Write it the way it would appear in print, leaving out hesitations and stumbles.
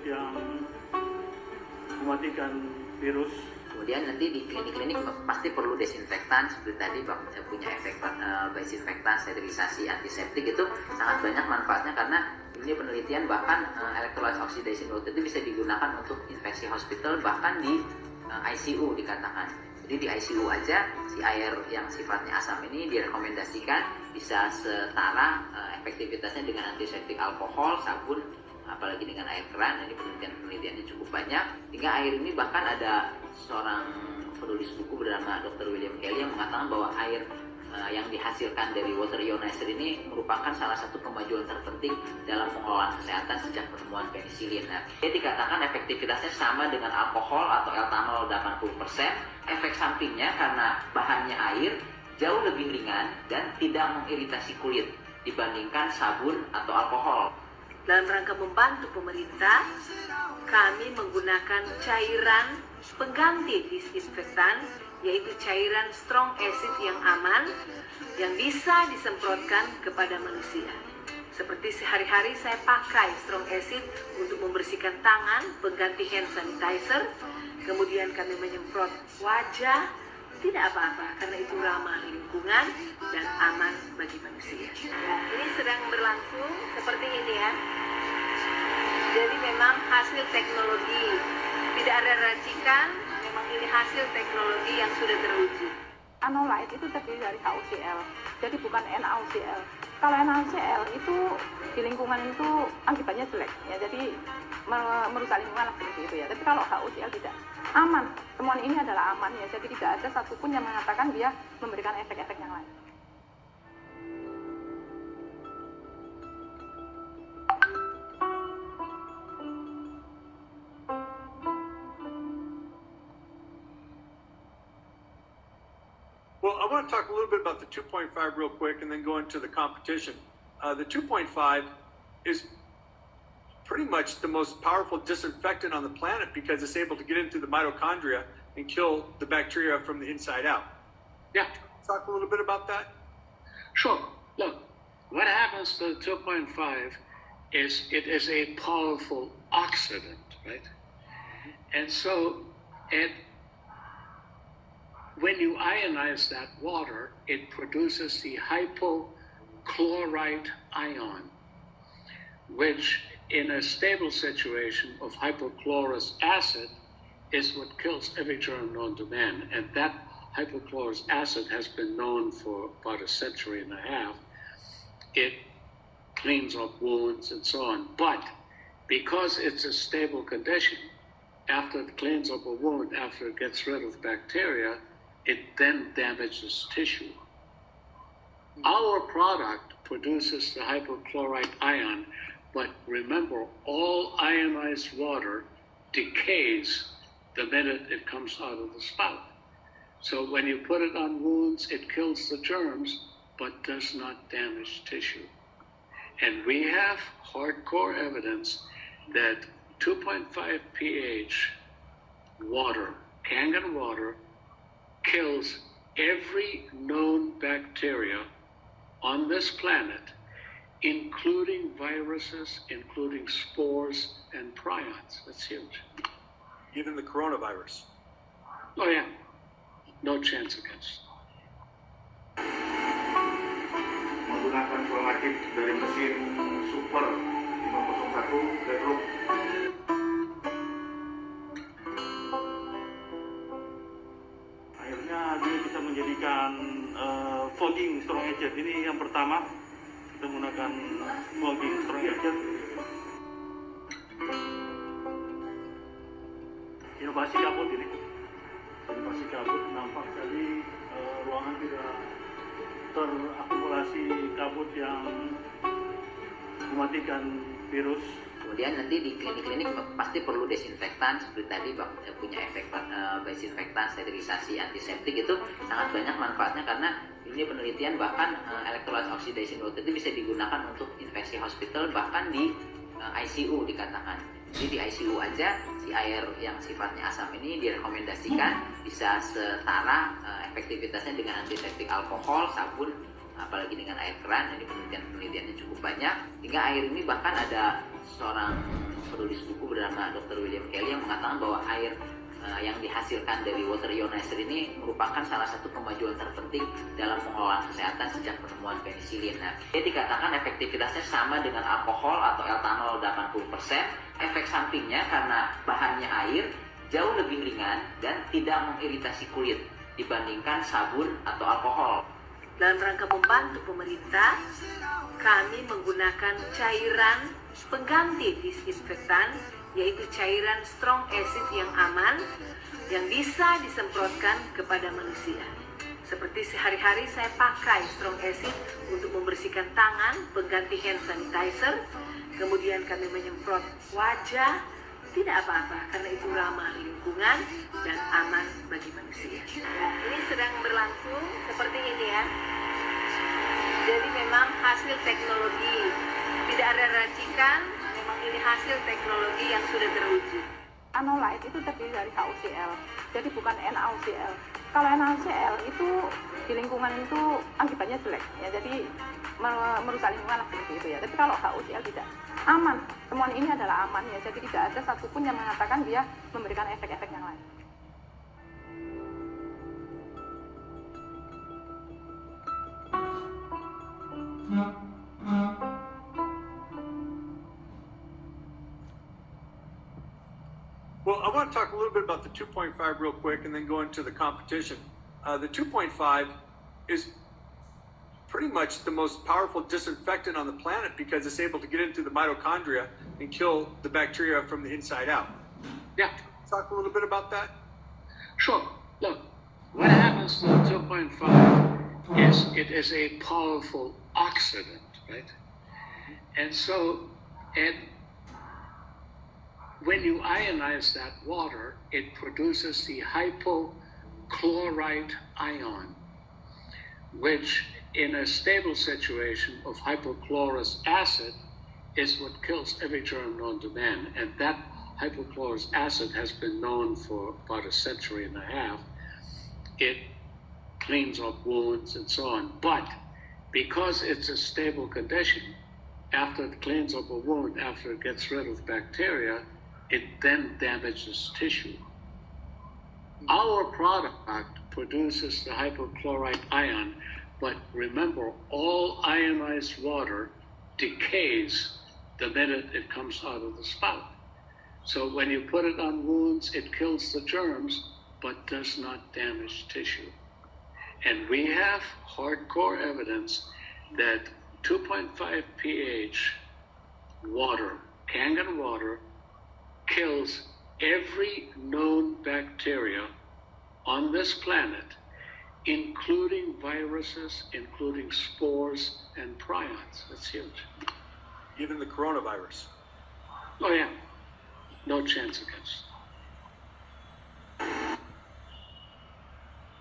yang mematikan virus. Kemudian nanti di klinik-klinik pasti perlu desinfektan seperti tadi punya efek desinfektan, sterilisasi, antiseptik, itu sangat banyak manfaatnya karena ini penelitian bahkan electrolyte oxidation water itu bisa digunakan untuk infeksi hospital bahkan di ICU dikatakan. Jadi di ICU aja si air yang sifatnya asam ini direkomendasikan bisa setara efektivitasnya dengan antiseptik alkohol, sabun, apalagi dengan air keran. Ini penelitiannya cukup banyak hingga air ini bahkan ada seorang penulis buku bernama Dr. William Kelly yang mengatakan bahwa air yang dihasilkan dari water ionizer ini merupakan salah satu kemajuan terpenting dalam pengelolaan kesehatan sejak penemuan penisilin. Nah, dia dikatakan efektivitasnya sama dengan alkohol atau etanol 80%. Efek sampingnya karena bahannya air jauh lebih ringan dan tidak mengiritasi kulit dibandingkan sabun atau alkohol. Dalam rangka membantu pemerintah, kami menggunakan cairan pengganti disinfektan, yaitu cairan strong acid yang aman, yang bisa disemprotkan kepada manusia. Seperti sehari-hari saya pakai strong acid untuk membersihkan tangan, pengganti hand sanitizer, kemudian kami menyemprot wajah, tidak apa-apa karena itu ramah lingkungan dan aman bagi manusia. Ya, ini sedang berlangsung seperti ini ya. Jadi memang hasil teknologi, tidak ada racikan, memang ini hasil teknologi yang sudah teruji. Anolite itu terdiri dari KUCl, jadi bukan NaOCl. Kalau NaOCl itu di lingkungan itu akibatnya jelek, ya, jadi merusak lingkungan lah seperti itu ya. Tapi kalau KUCl tidak, aman. Temuan ini adalah aman ya, jadi tidak ada satupun yang mengatakan dia memberikan efek-efek yang lain. Well, I want to talk a little bit about the 2.5 real quick and then go into the competition. The 2.5 is pretty much the most powerful disinfectant on the planet because it's able to get into the mitochondria and kill the bacteria from the inside out. Yeah. Talk a little bit about that? Sure. Look, what happens to 2.5 is it is a powerful oxidant, right? And so when you ionize that water, it produces the hypochlorite ion, which in a stable situation of hypochlorous acid is what kills every germ known to man. And that hypochlorous acid has been known for about a century and a half. It cleans up wounds and so on. But because it's a stable condition, after it cleans up a wound, after it gets rid of bacteria, it then damages tissue. Our product produces the hypochlorite ion, but remember, all ionized water decays the minute it comes out of the spout. So when you put it on wounds, it kills the germs, but does not damage tissue. And we have hardcore evidence that 2.5 pH water, Kangen water, kills every known bacteria on this planet, including viruses, including spores and prions. That's huge. Even the coronavirus. Oh yeah, no chance against. Menggunakan formatif dari mesin Super 501 Deadlock. Akhirnya dia bisa menjadikan fogging strong agent. Ini yang pertama, kita menggunakan fogging strong agent. Inovasi kabut ini. Inovasi kabut nampak sekali ruangan tidak terakumulasi kabut yang mematikan virus. Kemudian nanti di klinik-klinik pasti perlu desinfektan seperti tadi punya efek desinfektan, sterilisasi, antiseptik, itu sangat banyak manfaatnya karena ini penelitian bahkan electrolyte oxidation water itu bisa digunakan untuk infeksi hospital bahkan di ICU dikatakan. Jadi di ICU aja si air yang sifatnya asam ini direkomendasikan bisa setara efektivitasnya dengan antiseptik alkohol, sabun, apalagi dengan air keran. Ini penelitiannya cukup banyak hingga air ini bahkan ada seorang penulis buku bernama Dr. William Kelly yang mengatakan bahwa air yang dihasilkan dari water ionizer ini merupakan salah satu kemajuan terpenting dalam pengelolaan kesehatan sejak penemuan penisilin. Nah, dia dikatakan efektivitasnya sama dengan alkohol atau etanol 80%. Efek sampingnya karena bahannya air jauh lebih ringan dan tidak mengiritasi kulit dibandingkan sabun atau alkohol. Dalam rangka membantu pemerintah, kami menggunakan cairan pengganti disinfektan, yaitu cairan strong acid yang aman, yang bisa disemprotkan kepada manusia. Seperti sehari-hari saya pakai strong acid untuk membersihkan tangan, pengganti hand sanitizer, kemudian kami menyemprot wajah, tidak apa-apa karena itu ramah lingkungan dan aman bagi manusia. Nah, ini sedang berlangsung seperti ini ya. Jadi memang hasil teknologi, tidak ada racikan, memang ini hasil teknologi yang sudah teruji. Anolite itu terdiri dari HUCl, jadi bukan NaOCl. Kalau NaOCl itu di lingkungan itu akibatnya jelek, ya jadi merusak lingkungan lah seperti itu ya. Tapi kalau HUCl tidak, aman. Temuan ini adalah aman ya, jadi tidak ada satupun yang mengatakan dia memberikan efek-efek yang lain. Well, I want to talk a little bit about the 2.5 real quick and then go into the competition. The 2.5 is pretty much the most powerful disinfectant on the planet because it's able to get into the mitochondria and kill the bacteria from the inside out. Yeah, Talk a little bit about that. sure. Look, what happens to 2.5 is it is a powerful oxidant, right? And so when you ionize that water, it produces the hypochlorite ion, which in a stable situation of hypochlorous acid is what kills every germ known to man. And that hypochlorous acid has been known for about a century and a half. It cleans up wounds and so on. But because it's a stable condition, after it cleans up a wound, after it gets rid of bacteria, it then damages tissue. Our product produces the hypochlorite ion, but remember, all ionized water decays the minute it comes out of the spout. So when you put it on wounds, it kills the germs, but does not damage tissue. And we have hardcore evidence that 2.5 pH water, Kangen water, kills every known bacteria on this planet, including viruses, including spores and prions. That's huge. Even the coronavirus. Oh yeah, no chance against.